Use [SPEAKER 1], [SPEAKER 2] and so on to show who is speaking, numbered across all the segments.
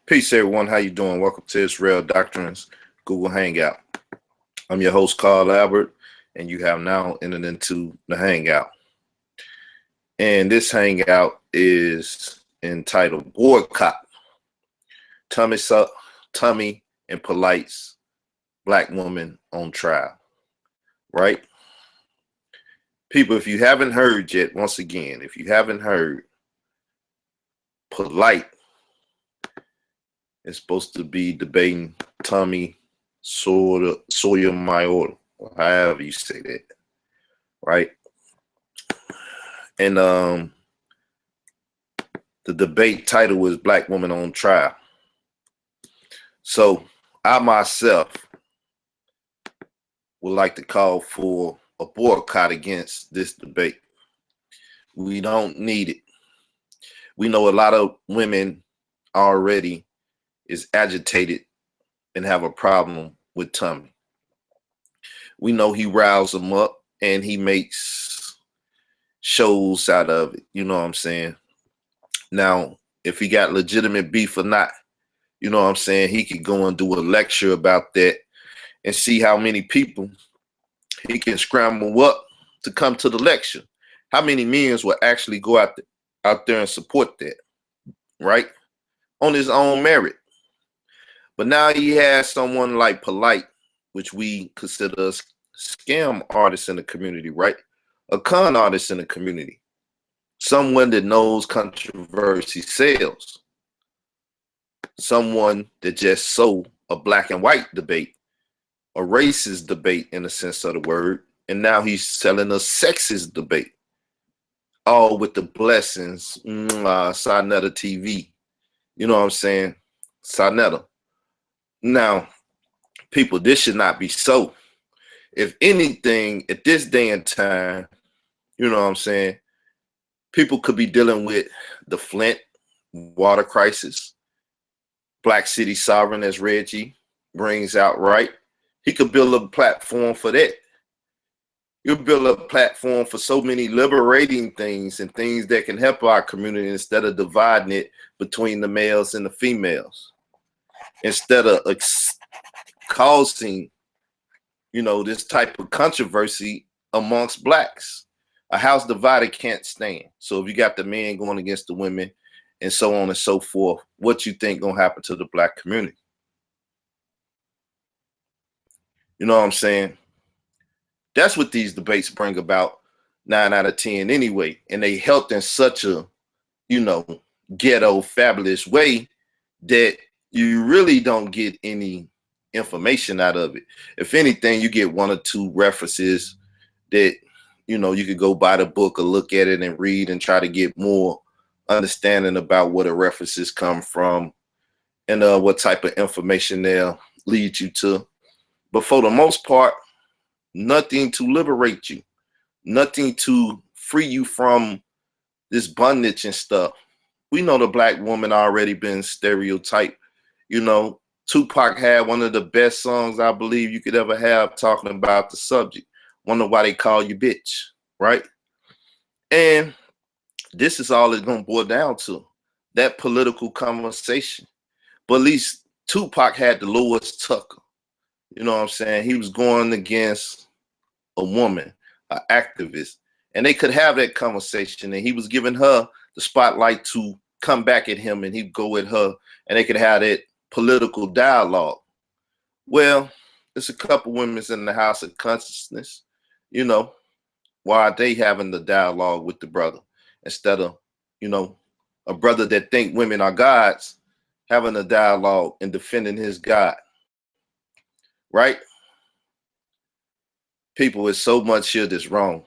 [SPEAKER 1] Peace, everyone. How you doing? Welcome to Israel Doctrines Google Hangout. I'm your host, Carl Albert, and you have now entered into the Hangout. And this Hangout is entitled Boycott. Tommy and Polight's Black Woman on Trial. Right? People, if you haven't heard yet, once again, if you haven't heard, Polight is supposed to be debating Tommy Sotomayor, or however you say that, right? And the debate title was Black Woman on Trial. So I myself would like to call for a boycott against this debate. We don't need it. We know a lot of women already is agitated and have a problem with Tommy. We know he riles them up and he makes shows out of it. You know what I'm saying? Now, if he got legitimate beef or not, you know what I'm saying? He could go and do a lecture about that and see how many people he can scramble up to come to the lecture. How many men will actually go out there and support that, right? On his own merit. But now he has someone like Polight, which we consider a scam artist in the community, right? A con artist in the community. Someone that knows controversy sells. Someone that just sold a black and white debate, a racist debate in the sense of the word, and now he's selling a sexist debate. All with the blessings, Sarnetta TV. You know what I'm saying? Sarnetta. Now, people, this should not be so. If anything, at this day and time, you know what I'm saying, people could be dealing with the Flint water crisis, Black City Sovereign, as Reggie brings out, right? He could build a platform for that. You build a platform for so many liberating things and things that can help our community instead of dividing it between the males and the females. Instead of causing, this type of controversy amongst blacks. A house divided can't stand. So if you got the men going against the women and so on and so forth, what you think gonna happen to the black community? You know what I'm saying? That's what these debates bring about 9 out of 10 anyway. And they helped in such a, ghetto fabulous way that you really don't get any information out of it. If anything, you get one or two references that, you could go buy the book or look at it and read and try to get more understanding about where the references come from and what type of information they'll lead you to. But for the most part, nothing to liberate you, nothing to free you from this bondage and stuff. We know the black woman already been stereotyped. Tupac had one of the best songs I believe you could ever have talking about the subject. Wonder why they call you bitch, right? And this is all it's gonna boil down to, that political conversation. But at least Tupac had the Louis Tucker. You know what I'm saying? He was going against a woman, an activist, and they could have that conversation, and he was giving her the spotlight to come back at him, and he'd go at her, and they could have that political dialogue. Well, there's a couple women in the house of consciousness, why are they having the dialogue with the brother instead of, a brother that think women are gods having a dialogue and defending his God, right? People, it's so much here that's wrong.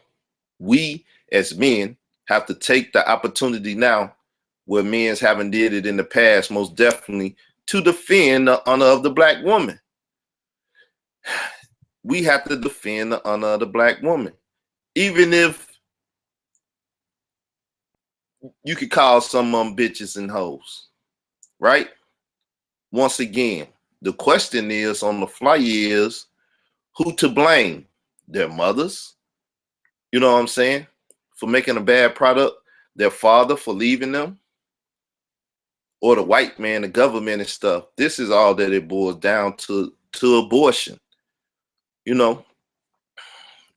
[SPEAKER 1] We as men have to take the opportunity now where men haven't did it in the past, most definitely, to defend the honor of the black woman. We have to defend the honor of the black woman. Even if you could call some of them bitches and hoes, right? Once again, the question is on the fly is, who to blame? Their mothers, you know what I'm saying, for making a bad product, their father for leaving them, or the white man, the government and stuff. This is all that it boils down to abortion. You know,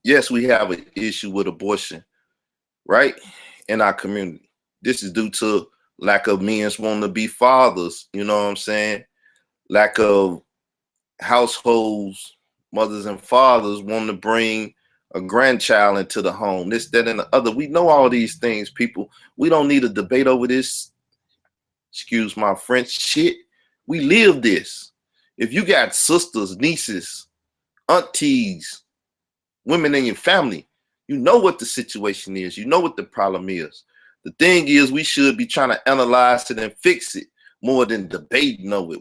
[SPEAKER 1] yes, we have an issue with abortion, right? In our community. This is due to lack of men wanting to be fathers, you know what I'm saying? Lack of households, mothers and fathers wanting to bring a grandchild into the home, this, that, and the other. We know all these things, people. We don't need a debate over this, excuse my French, shit. We live this. If you got sisters, nieces, aunties, women in your family, you know what the situation is. You know what the problem is. The thing is, we should be trying to analyze it and fix it more than debating over it.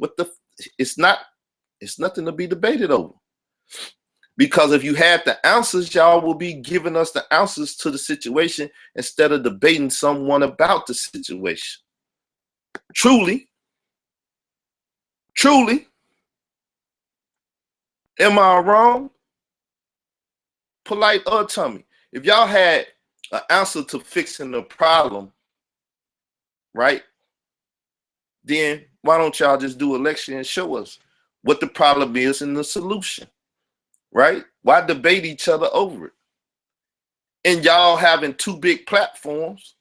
[SPEAKER 1] It's nothing to be debated over. Because if you had the answers, y'all will be giving us the answers to the situation instead of debating someone about the situation. Truly, am I wrong? Polight or tell me. If y'all had an answer to fixing the problem, right, then why don't y'all just do election and show us what the problem is and the solution, right? Why debate each other over it? And y'all having two big platforms.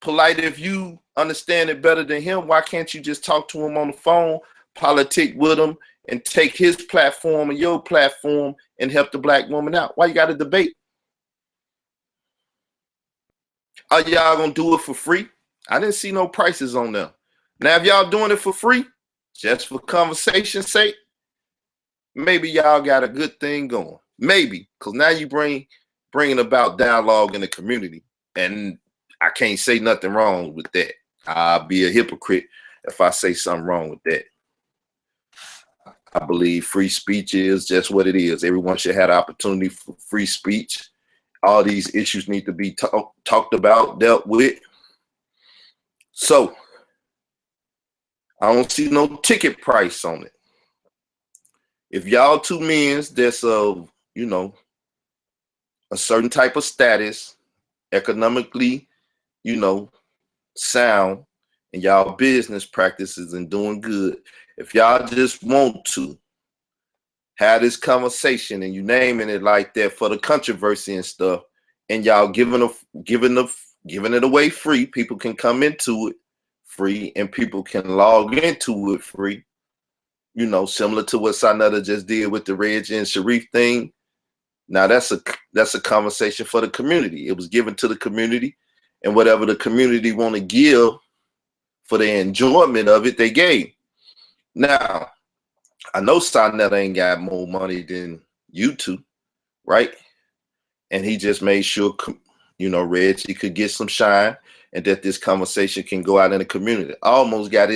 [SPEAKER 1] Polight, if you understand it better than him, why can't you just talk to him on the phone, politic with him, and take his platform and your platform and help the black woman out? Why you got to debate? Are y'all gonna do it for free? I didn't see no prices on them. Now, if y'all doing it for free, just for conversation's sake, maybe y'all got a good thing going. Maybe, because now you bringing about dialogue in the community, and I can't say nothing wrong with that. I'll be a hypocrite if I say something wrong with that. I believe free speech is just what it is. Everyone should have the opportunity for free speech. All these issues need to be talked about, dealt with. So I don't see no ticket price on it. If y'all two men that's of, you know, a certain type of status, economically, you know, sound, and y'all business practices and doing good, if y'all just want to have this conversation and you naming it like that for the controversy and stuff, and y'all giving it away free, people can come into it free and people can log into it free, you know, similar to what Sanetta just did with the Reg and Sharif thing. Now that's a conversation for the community. It was given to the community, and whatever the community want to give for the enjoyment of it, they gave. Now, I know Sanetta ain't got more money than you two, right? And he just made sure, you know, Reggie could get some shine and that this conversation can go out in the community. Almost got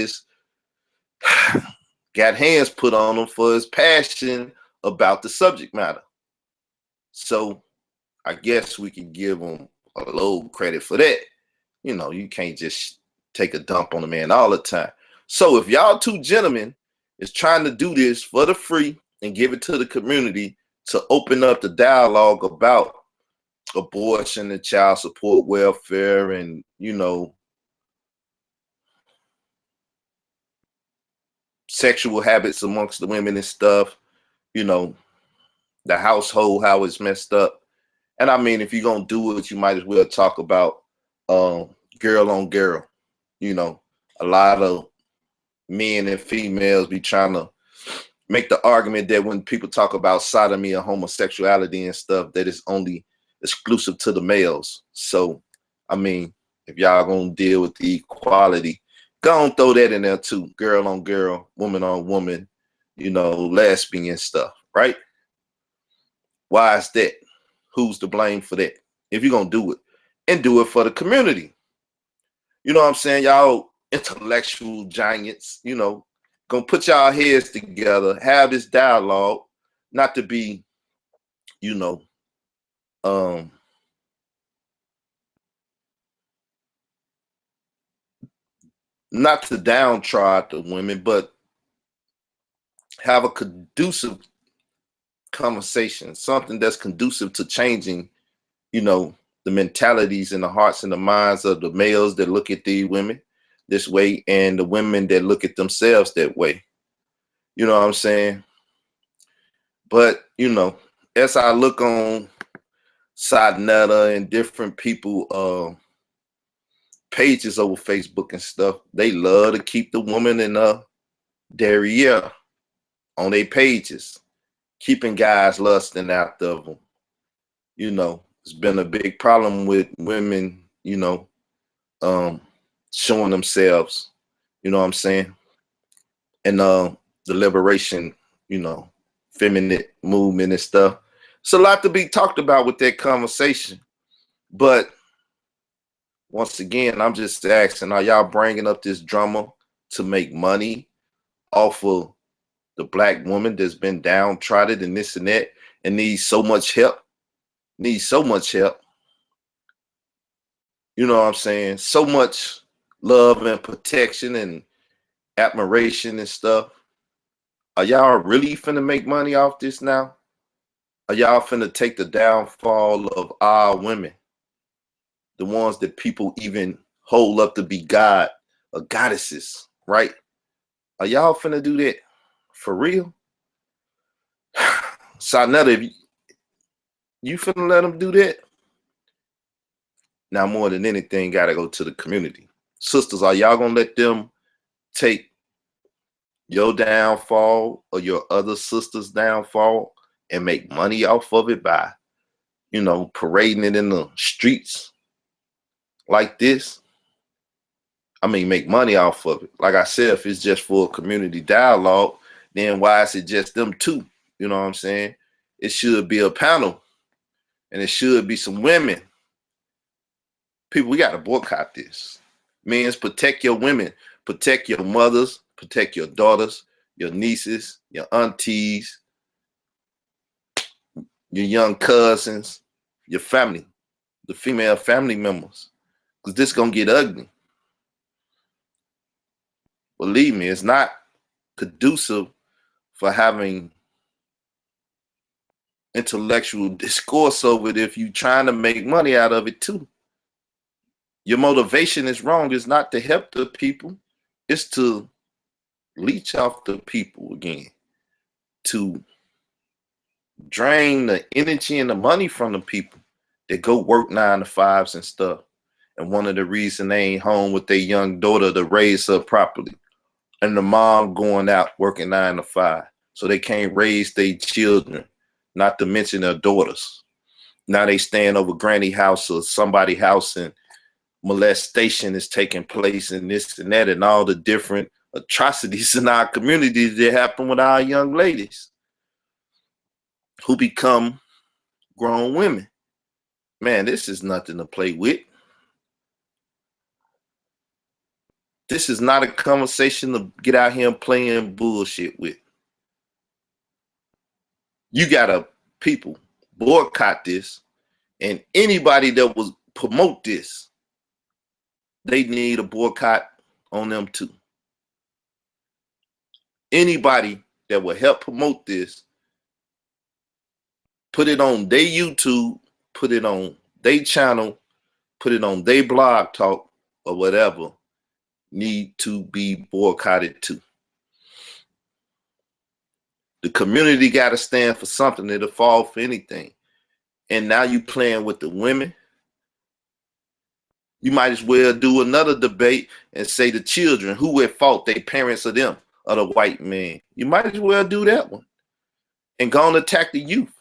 [SPEAKER 1] hands put on him for his passion about the subject matter. So I guess we can give him a little credit for that. You know, you can't just take a dump on the man all the time. So if y'all two gentlemen is trying to do this for the free and give it to the community to open up the dialogue about abortion and child support welfare and, you know, sexual habits amongst the women and stuff, you know, the household, how it's messed up. And I mean, if you're going to do it, you might as well talk about girl on girl. You know, a lot of men and females be trying to make the argument that when people talk about sodomy or homosexuality and stuff, that it's only exclusive to the males. So, I mean, if y'all going to deal with the equality, go and throw that in there too. Girl on girl, woman on woman, you know, lesbian stuff, right? Why is that? Who's to blame for that? If you're going to do it, and do it for the community. You know what I'm saying? Y'all intellectual giants, you know, gonna put y'all heads together, have this dialogue, not to be, you know, not to downtrod the women, but have a conducive conversation, something that's conducive to changing, you know, the mentalities and the hearts and the minds of the males that look at these women. this way, and the women that look at themselves that way. You know what I'm saying? But, you know, as I look on Sotomayor and different people pages over Facebook and stuff, they love to keep the woman in derriere on their pages, keeping guys lusting after them. You know, it's been a big problem with women, you know, showing themselves, you know what I'm saying? And the liberation, you know, feminine movement and stuff. It's a lot to be talked about with that conversation. But once again, I'm just asking, are y'all bringing up this drama to make money off of the black woman that's been downtrodden and this and that and needs so much help? Needs so much help. You know what I'm saying? So much love and protection and admiration and stuff. Are y'all really finna make money off this now? Are y'all finna take the downfall of our women? The ones that people even hold up to be God or goddesses, right? Are y'all finna do that for real? Sotomayor, if you finna let them do that? Now, more than anything, gotta go to the community. Sisters, are y'all gonna let them take your downfall or your other sister's downfall and make money off of it by, you know, parading it in the streets like this? I mean, make money off of it. Like I said, if it's just for a community dialogue, then why is it just them two? You know what I'm saying? It should be a panel, and it should be some women. People, we got to boycott this. Means protect your women, protect your mothers, protect your daughters, your nieces, your aunties, your young cousins, your family, the female family members, because this gonna get ugly. Believe me, it's not conducive for having intellectual discourse over it if you're trying to make money out of it too. Your motivation is wrong. It's not to help the people. It's to leech off the people again, to drain the energy and the money from the people that go work 9 to 5s and stuff. And one of the reasons they ain't home with their young daughter to raise her properly. And the mom going out working 9 to 5. So they can't raise their children, not to mention their daughters. Now they staying over granny house or somebody's house, and molestation is taking place and this and that and all the different atrocities in our communities that happen with our young ladies who become grown women. Man, this is nothing to play with. This is not a conversation to get out here and playing bullshit with. You gotta, people, boycott this, and anybody that will promote this, they need a boycott on them too. Anybody that will help promote this, put it on their YouTube, put it on their channel, put it on their blog talk or whatever, need to be boycotted too. The community got to stand for something. It'll fall for anything. And now you playing with the women. You might as well do another debate and say the children, who at fault, they parents of them, or the white man. You might as well do that one and go and attack the youth.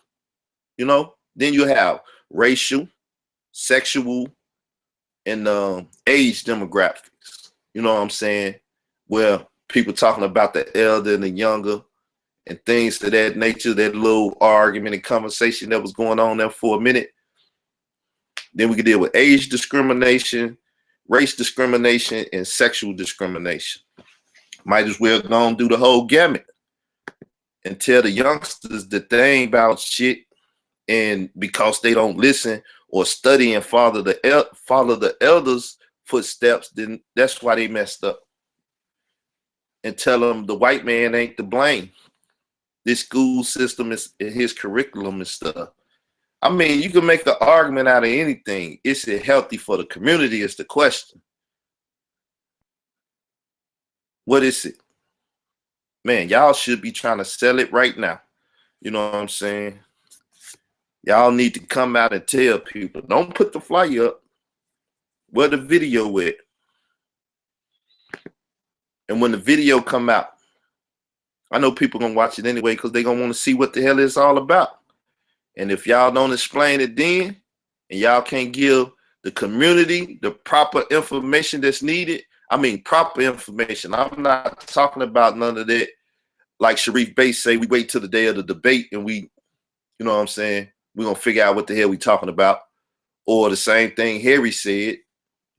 [SPEAKER 1] You know, then you have racial, sexual, and age demographics. You know what I'm saying? Where people talking about the elder and the younger and things of that nature, that little argument and conversation that was going on there for a minute. Then we could deal with age discrimination, race discrimination, and sexual discrimination. Might as well go and do the whole gamut and tell the youngsters that they ain't about shit, and because they don't listen or study and follow the elders' footsteps, then that's why they messed up. And tell them the white man ain't to blame. This school system is his curriculum and stuff. I mean, you can make an argument out of anything. Is it healthy for the community is the question. What is it? Man, y'all should be trying to sell it right now. You know what I'm saying? Y'all need to come out and tell people. Don't put the flyer up. Where the video at? And when the video come out, I know people gonna watch it anyway because they gonna want to see what the hell it's all about. And if y'all don't explain it then, and y'all can't give the community the proper information that's needed, I mean proper information. I'm not talking about none of that. Like Sharif Bates say, we wait till the day of the debate and we, you know what I'm saying, we're gonna figure out what the hell we talking about. Or the same thing Harry said,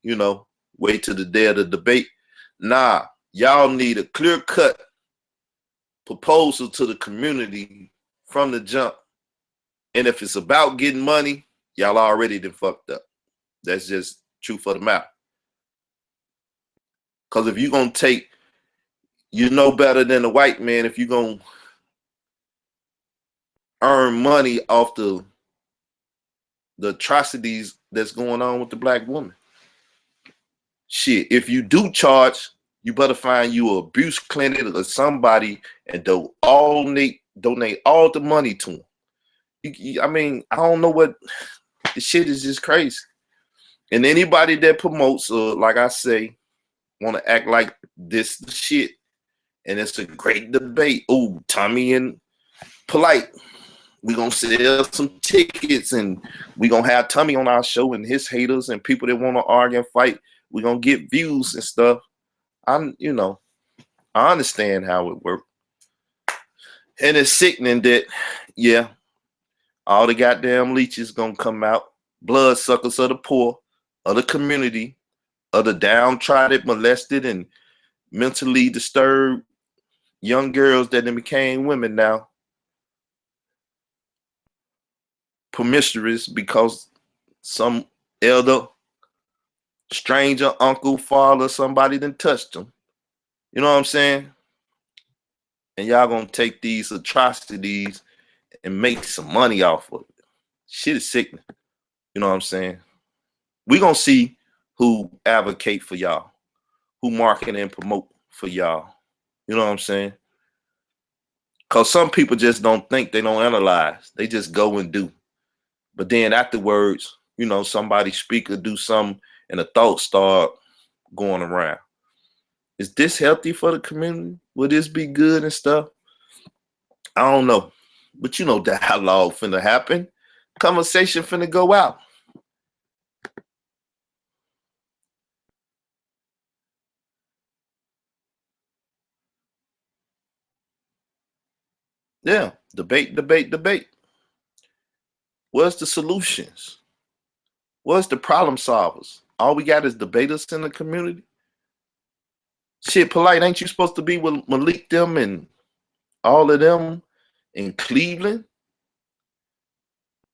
[SPEAKER 1] you know, wait till the day of the debate. Nah, y'all need a clear-cut proposal to the community from the jump. And if it's about getting money, y'all already done fucked up. That's just truth of the matter. Because if you're going to take, you know better than the white man if you're going to earn money off the atrocities that's going on with the black woman. Shit, if you do charge, you better find you an abuse clinic or somebody and donate all the money to them. I mean, I don't know what, the shit is just crazy. And anybody that promotes, like I say, want to act like this shit, and it's a great debate. Oh, Tommy and Polight, we gonna sell some tickets, and we gonna have Tommy on our show and his haters and people that want to argue and fight. We gonna get views and stuff. I understand how it works, and it's sickening that, yeah, all the goddamn leeches gonna come out, bloodsuckers of the poor, of the community, of the downtrodden, molested, and mentally disturbed young girls that then became women now, promiscuous because some elder, stranger, uncle, father, somebody done touched them. You know what I'm saying? And y'all gonna take these atrocities and make some money off of it. Shit is sickening. You know what I'm saying? We gonna see who advocate for y'all, who market and promote for y'all. You know what I'm saying? Because some people just don't think, they don't analyze. They just go and do. But then afterwards, you know, somebody speak or do something and the thoughts start going around. Is this healthy for the community? Will this be good and stuff? I don't know. But you know, dialogue finna happen. Conversation finna go out. Yeah, debate, debate, debate. What's the solutions? What's the problem solvers? All we got is debaters in the community. Shit, Polight, ain't you supposed to be with Malik them and all of them in Cleveland?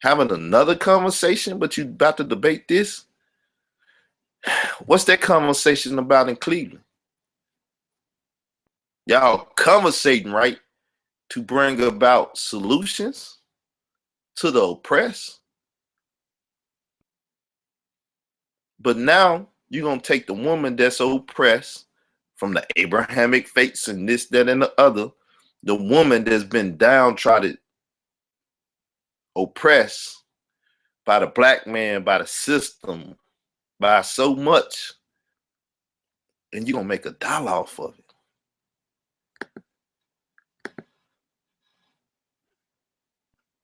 [SPEAKER 1] Having another conversation, but you about to debate this? What's that conversation about in Cleveland? Y'all conversating, right, to bring about solutions to the oppressed. But now you're going to take the woman that's oppressed from the Abrahamic faiths and this, that, and the other, the woman that's been downtrodden, oppressed by the black man, by the system, by so much, and you're going to make a dollar off of it.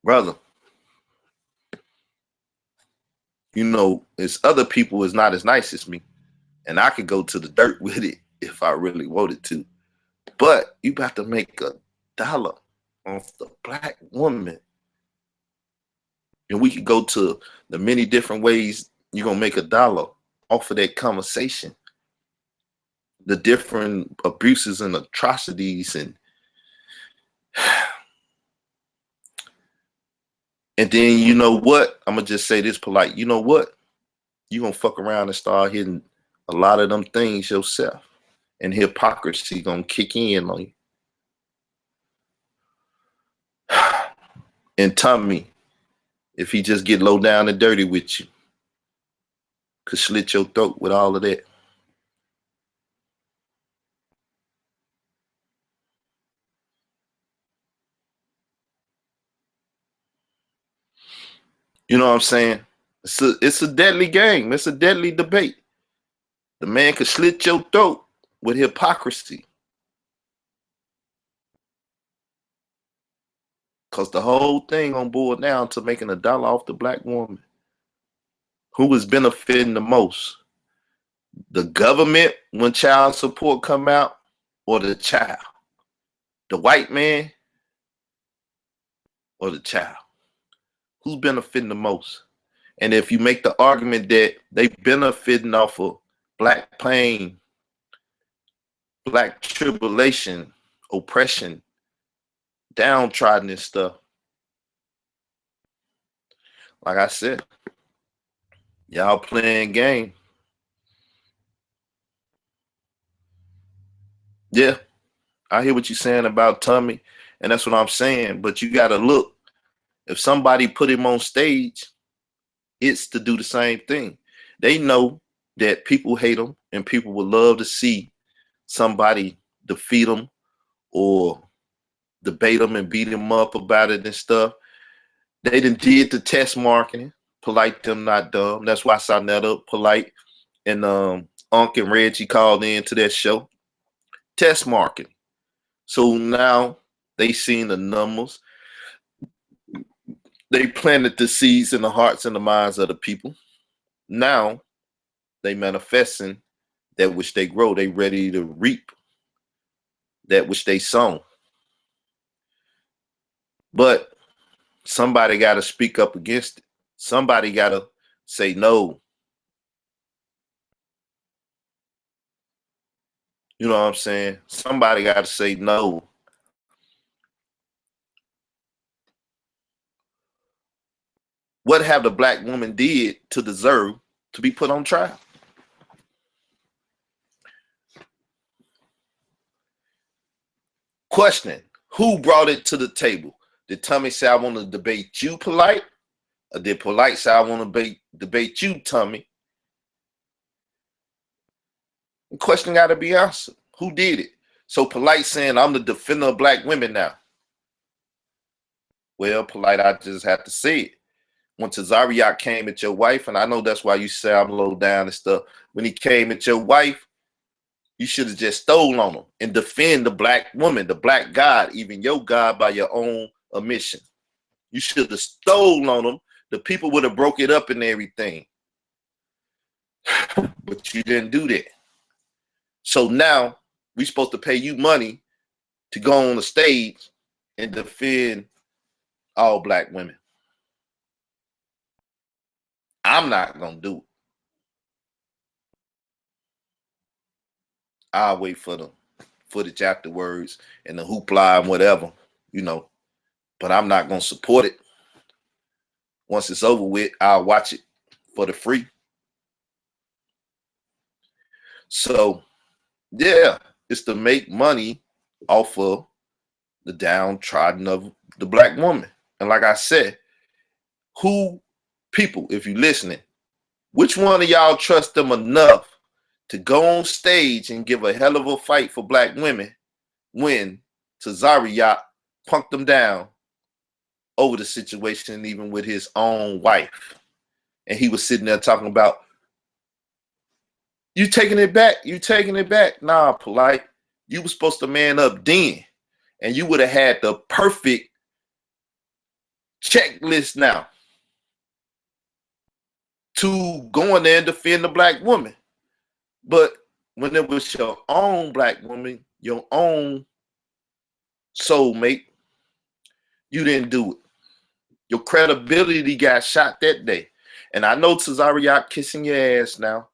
[SPEAKER 1] Brother, you know, it's other people is not as nice as me, and I could go to the dirt with it if I really wanted to. But you got to make a dollar off the black woman. And we could go to the many different ways you're going to make a dollar off of that conversation. The different abuses and atrocities and then you know what? I'm going to just say this, Polight. You know what? You're going to fuck around and start hitting a lot of them things yourself. And hypocrisy going to kick in on you. And Tommy, if he just get low down and dirty with you, could slit your throat with all of that. You know what I'm saying? It's a deadly game. It's a deadly debate. The man could slit your throat with hypocrisy. Because the whole thing on board now to making $1 off the black woman. Who is benefiting the most? The government when child support come out, or the child? The white man or the child? Who's benefiting the most? And if you make the argument that they benefiting off of black pain, black tribulation, oppression, downtrodden and stuff, like I said, y'all playing game. Yeah, I hear what you're saying about Tommy, and that's what I'm saying. But you got to look. If somebody put him on stage, it's to do the same thing. They know that people hate him, and people would love to see somebody defeat him or debate him and beat him up about it and stuff. They done did the test marketing. Polight them not dumb. That's why I signed that up. Polight and Unc and Reggie called in to that show. Test marketing. So now they seen the numbers. They planted the seeds in the hearts and the minds of the people. Now they manifesting that which they grow. They ready to reap that which they sown. But somebody got to speak up against it. Somebody got to say no. You know what I'm saying? Somebody got to say no. What have the black woman did to deserve to be put on trial? Questioning, who brought it to the table? Did Tommy say, I want to debate you, Polight? Or did Polight say, I want to debate you, Tommy? The question got to be answered. Who did it? So Polight saying, I'm the defender of black women now. Well, Polight, I just have to say it. When Tazariak came at your wife, and I know that's why you say I'm low down and stuff. When he came at your wife, you should have just stole on him and defend the black woman, the black God, even your God by your own omission. You should have stole on them. The people would have broke it up and everything. But you didn't do that. So now we supposed to pay you money to go on the stage and defend all black women. I'm not going to do it. I'll wait for the footage afterwards and the hoopla and whatever, you know. But I'm not going to support it. Once it's over with, I'll watch it for the free. So, yeah, it's to make money off of the downtrodden of the black woman. And like I said, people, if you're listening, which one of y'all trust them enough to go on stage and give a hell of a fight for black women when Tazariak punked them down over the situation, even with his own wife? And he was sitting there talking about, you taking it back? You taking it back? Nah, Polight. You were supposed to man up then. And you would have had the perfect checklist now to go in there and defend the black woman. But when it was your own black woman, your own soulmate, you didn't do it. Your credibility got shot that day. And I know Tazariak kissing your ass now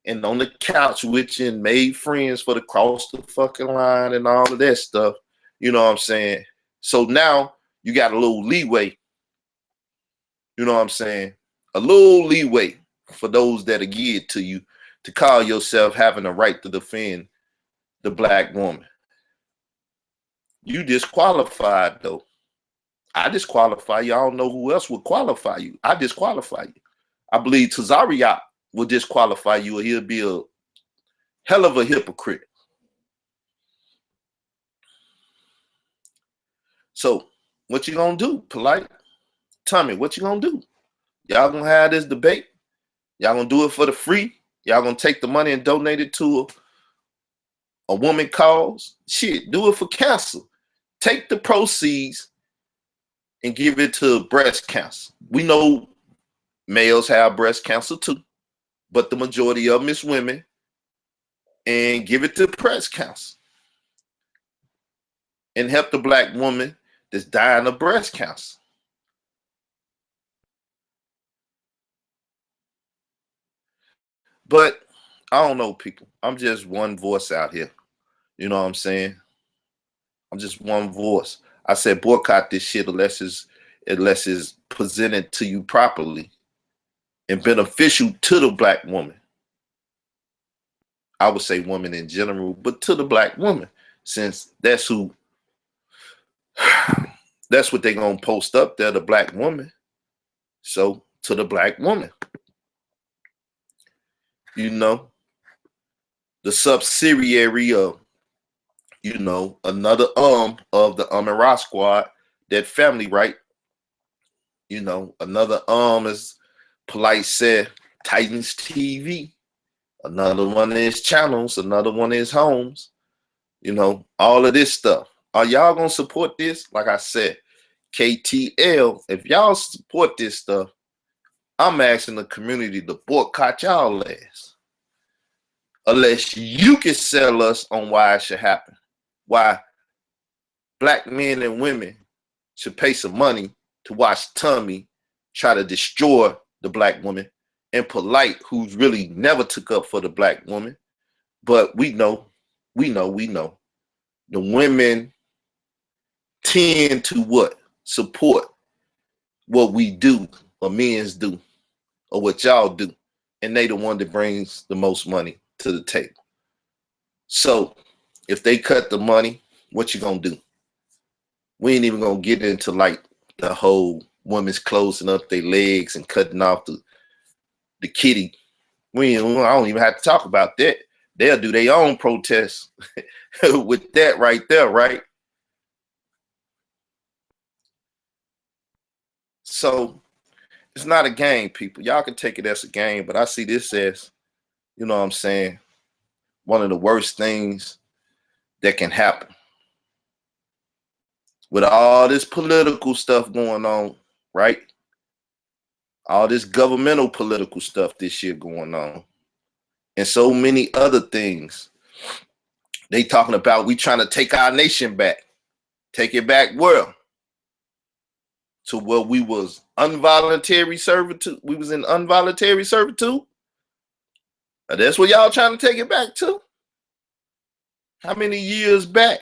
[SPEAKER 1] and on the couch with you and made friends for the cross the fucking line and all of that stuff. You know what I'm saying? So now you got a little leeway. You know what I'm saying? A little leeway for those that are geared to you to call yourself having a right to defend the black woman. You disqualified though. I disqualify you. I don't know who else would qualify you. I disqualify you. I believe Tazariak will disqualify you, or he'll be a hell of a hypocrite. So what you gonna do, Polight? Tommy, what you gonna do? Y'all gonna have this debate? Y'all gonna do it for the free? Y'all gonna take the money and donate it to a woman cause? Shit, do it for cancer. Take the proceeds and give it to breast cancer. We know males have breast cancer too, but the majority of them is women. And give it to breast cancer. And help the black woman that's dying of breast cancer. But I don't know, people. I'm just one voice out here. You know what I'm saying? I'm just one voice. I said boycott this shit unless it's presented to you properly and beneficial to the black woman. I would say woman in general, but to the black woman, since that's what they're gonna post up there, the black woman. So to the black woman, you know, the subsidiary of, you know, another of the and Ra squad, that family, right? You know, another as Polight said, Titans TV. Another one of his channels, another one of his homes. You know, all of this stuff. Are y'all gonna support this? Like I said, KTL, if y'all support this stuff, I'm asking the community to boycott y'all ass. Unless you can sell us on why it should happen. Why black men and women should pay some money to watch Tommy try to destroy the black woman, and Polight, who's really never took up for the black woman. But we know. The women tend to what? Support what we do, or men's do, or what y'all do. And they the one that brings the most money to the table. So if they cut the money, what you gonna do? We ain't even gonna get into like the whole women's closing up their legs and cutting off the kitty. I don't even have to talk about that. They'll do their own protests with that right there, right? So it's not a game, people. Y'all can take it as a game, but I see this as, you know what I'm saying, one of the worst things that can happen. With all this political stuff going on, right? All this governmental political stuff this year going on, and so many other things. They talking about we trying to take our nation back. Take it back where? To where we was involuntary servitude. We was in involuntary servitude. That's what y'all trying to take it back to? How many years back?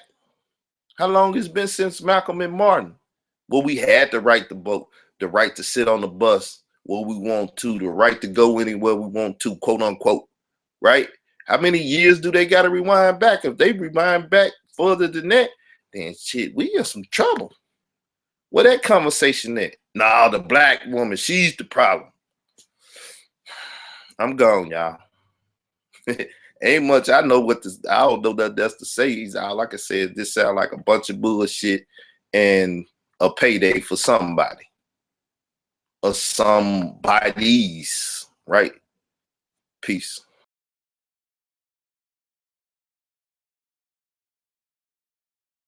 [SPEAKER 1] How long it's been since Malcolm and Martin? Well, we had the right to vote, the right to sit on the bus where we want to, the right to go anywhere we want to, quote unquote, right? How many years do they got to rewind back? If they rewind back further than that, then shit, we in some trouble. Where that conversation at? Nah, the black woman, she's the problem. I'm gone, y'all. Ain't much. I know what this. I don't know that that's to say. Like I said, this sound like a bunch of bullshit and a payday for somebody or somebody's, right? Peace.